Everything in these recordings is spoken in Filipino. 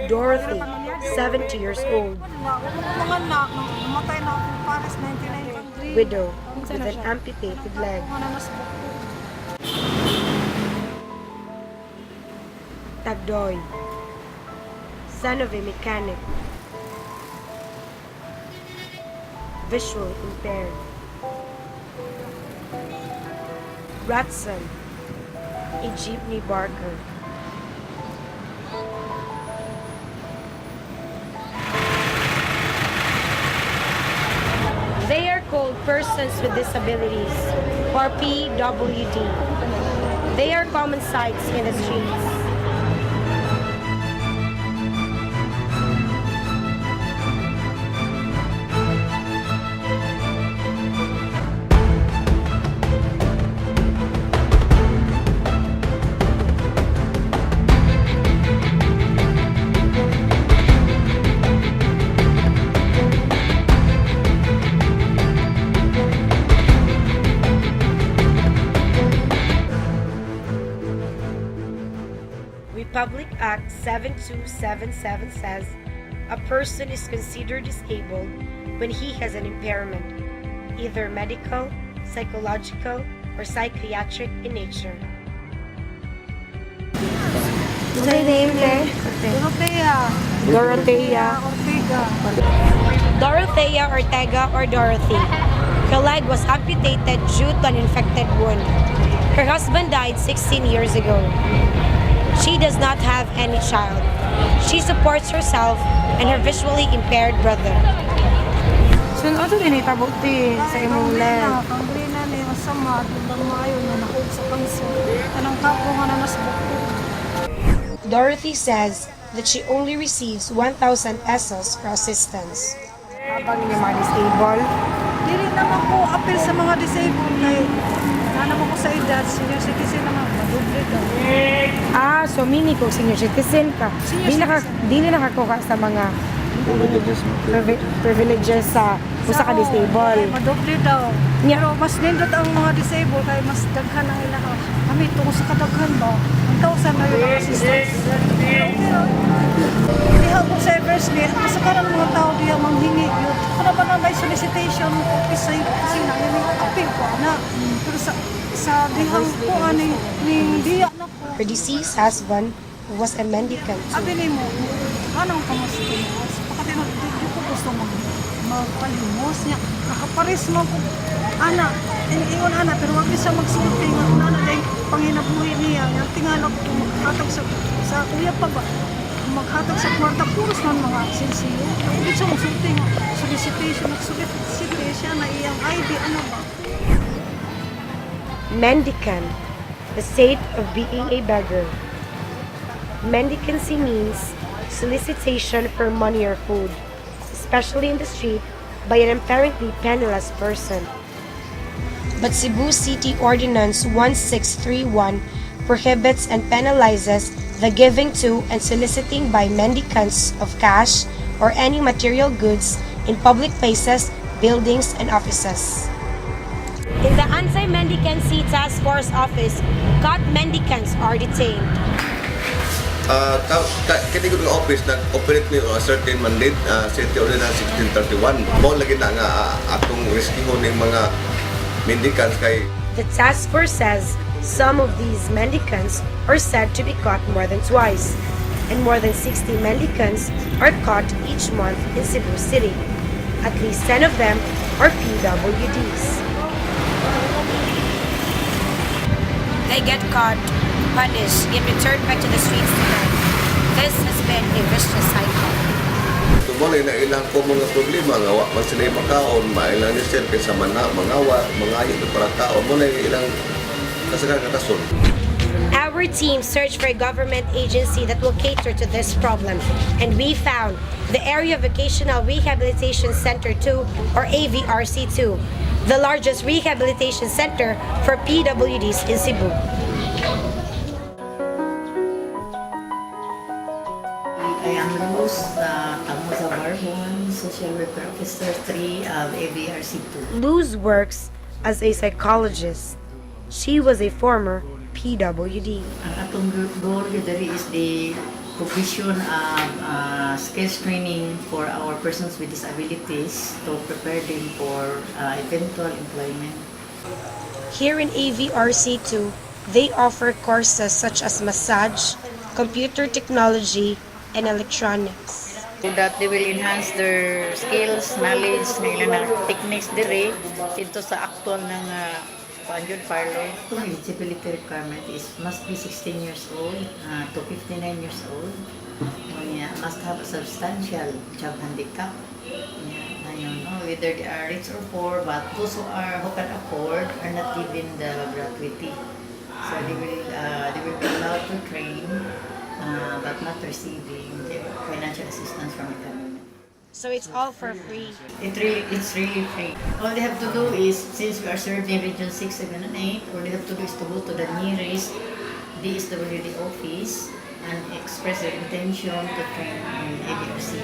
Dorothy, 70 years old, widow with an amputated leg. Tagdoy, son of a mechanic, visually impaired. Ratson, a jeepney barker. They are called persons with disabilities, or PWD. They are common sights in the streets. Republic Act 7277 says a person is considered disabled when he has an impairment, either medical, psychological, or psychiatric in nature. What's her name there? Dorothea Ortega or Dorothy. Her leg was amputated due to an infected wound. Her husband died 16 years ago. She does not have any child. She supports herself and her visually impaired brother. So, ano din itabot sa imong leg? Ang grina ni masama, dundang maayo na nakuha sa kanso. Anong kapo nga na nasbuk. Dorothy says that she only receives 1,000 pesos for assistance. Habang niya mga disable. Dili naman ko appeal sa mga disabled kay naman ko sa edad, senior citizen naman, madoble daw. So mini ko senior citizen ka. Dili nakakuha sa mga privileges sa usa ka disable. Madoble daw. Pero mas nindot ang mga disabled kay mas daghan ang ilang kami tungo sa kadaghan ba. 1,000 na yun ang assistance. Diha ko sa Eversley, kasi karang mga tao diya manghingi yun. Kung naman na may solicitation, office kasi na yun, appeal ko na. Pero sa dihang ko ni diya na po. Her deceased husband was a mendicant too. Abi ni mo, anong kamusta mo? Pagkatinod, di ko gusto magpalimos niya. Nakaparis mo ko. Ana, iniingon ana, pero wag siya magsulti nga kung ano dahil panginabuhi niya. Yung tingala ko maghatag sa kuya pa ba? Maghatag sa kwarta, puros man mga sensiyo. Hindi siya magsulti nga. Solicitation, nagsulit siya na iyang ID, ano ba? Mendicant, the state of being a beggar. Mendicancy means solicitation for money or food, especially in the street, by an apparently penniless person. But Cebu City Ordinance 1631 prohibits and penalizes the giving to and soliciting by mendicants of cash or any material goods in public places, buildings, and offices. In the Anti-Mendicancy Task Force Office, caught mendicants are detained. Kini ko nga office nag-operate ni a certain mandate, City Ordinance 1631. Mo lagi na nga atong rescue ning mga mendicants kay The task force says some of these mendicants are said to be caught more than twice, and more than 60 mendicants are caught each month in Cebu City. At least 10 of them are PWDs. They get caught, punished, yet returned back to the streets again. This has been a vicious cycle. Tumulay na ilang po mga problema nga wa man sila makaon, mailang ni sir kaysa mangawa, mangayot para kaon mo na ilang kasagaran katason. Our team searched for a government agency that will cater to this problem, and we found the Area Vocational Rehabilitation Center 2, or AVRC2, the largest rehabilitation center for PWDs in Cebu. I am Luz Tamuza Barbon, Social Worker Officer 3 of AVRC2. Luz works as a psychologist. She was a former PWD. Ang atong goal diri is the provision of skills training for our persons with disabilities to prepare them for eventual employment. Here in AVRC2, they offer courses such as massage, computer technology, and electronics. So that they will enhance their skills, knowledge, ng ilang na techniques dire ito sa actual ng Panjud Parlo. Kung eligibility requirement is must be 16 years old to 59 years old. Must have a substantial job handicap. Whether they are rich or poor, but those who can afford are not given the gratuity. So they will be allowed to train, but not receiving the financial assistance from the government. So it's all for free. It's really free. All they have to do is, since we are served in Region 6, 7, and 8, all they have to do is to go to the nearest DSWD office and express their intention to train in ABRC.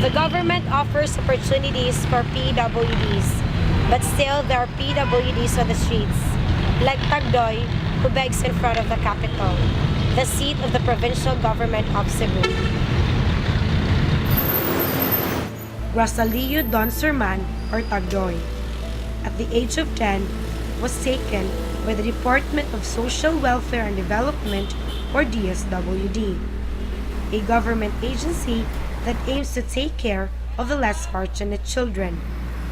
The government offers opportunities for PWDs, but still there are PWDs on the streets, like Tagdoy, who begs in front of the capital, the seat of the provincial government of Cebu. Rosalio Don Serman, or Tagdoy, at the age of 10, was taken by the Department of Social Welfare and Development, or DSWD, a government agency that aims to take care of the less fortunate children.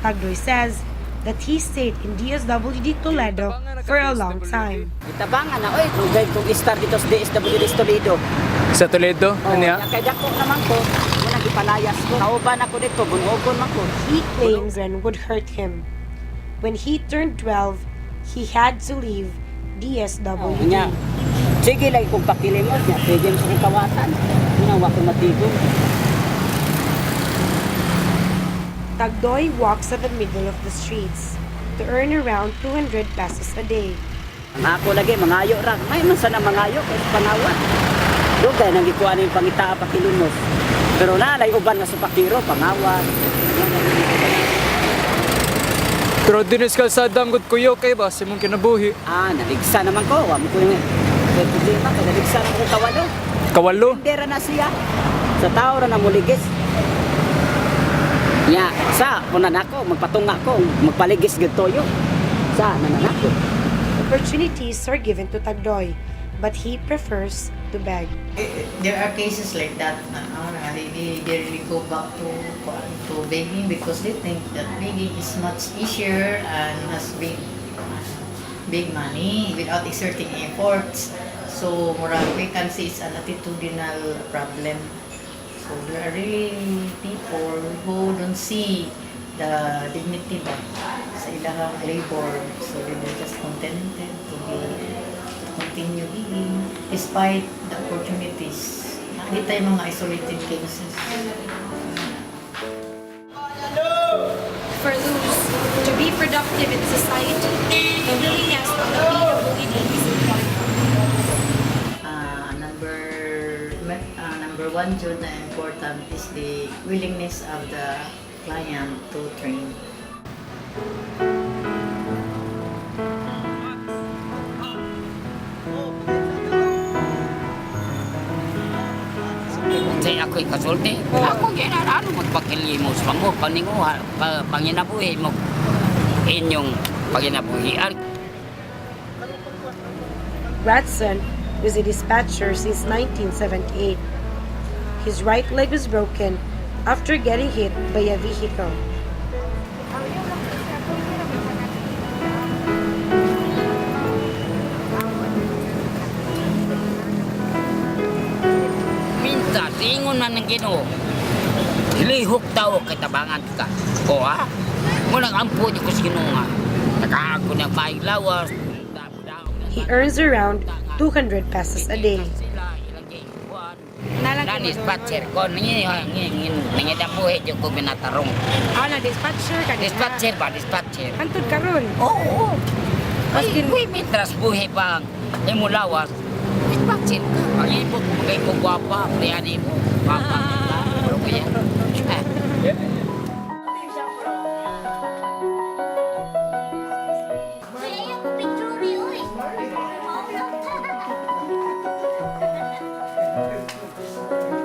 Tagdoy says that he stayed in DSWD Toledo for a long time. Itabangan na, oy, kung start dito sa DSWD Toledo. Sa Toledo? Ano niya? Kaya dako naman ko, muna gipalayas ko. Kauban ako dito, bunugon man ko. He claims and would hurt him. When he turned 12, he had to leave DSWD. Nya, sige lang kung pakilimot niya, sige mo sa kawatan. Ginawa ko matigong. Tagdoy walks at the middle of the streets to earn around 200 pesos a day. Ang ako lagi, mangayo ra. May man sana mangayo, kasi pangawan. Dugay nang gikuha na yung pangita, pakilimos. Pero nalay uban nga sa pakiro, pangawan. Pero dinis kalsadang good kuyo kay ba? Simong kinabuhi. Naligsa naman ko. Wa mo ko yung problema, kaya naligsa naman ko kawalo. Kawalo? Hindi ra na siya. Sa tao ra na muligis. Nya, sa kunan ako, magpatunga ko, magpaligis gid toyo. Sa nanan ako. Opportunities are given to Tagdoy, but he prefers to beg. There are cases like that. They really go back to begging because they think that begging is much easier and has big money without exerting efforts. So, we can say it's an attitudinal problem. So there are really people who don't see the dignity ba sa ilang labor. So they're just contented to continue gigging despite the opportunities. Hindi tayo mga isolated cases. For those to be productive in society, the willingness of the PWD is important. Number one, Jud, na important is the willingness of the client to train. Say ako'y kasulti. Ako ginarano magpakilimos mo, paninguha, panginabuhi mo inyong panginabuhian. Bradson was a dispatcher since 1978. His right leg was broken after getting hit by a vehicle. Minta, ingon man ng Ginoo. Hilihok daw kay tabangan ka. O ha? Munang ampo niyo ko sa Ginoo nga. Nakaako na may lawas. He earns around 200 pesos a day. Na dispatcher ko nangidabuhi yung ko binatarong. Na-dispatcher ka Dispatcher ba? Dispatcher. Antod ka ron. Oo. Maskin- Uy, mitras buhi pang imulawas. Dispatcher ka. Ang ibot mo kay ko gwapa. Priyan mo. Gwapa. Pero ko yan.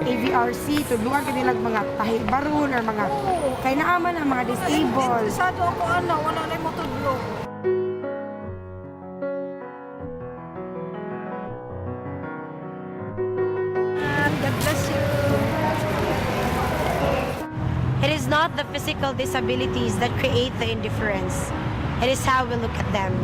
AVRC, tudluan ka nilang mga tahil baron or mga kay naaman ang mga disabled. Interesado ako, ana, wala na mo tudlo. God bless you. It is not the physical disabilities that create the indifference. It is how we look at them.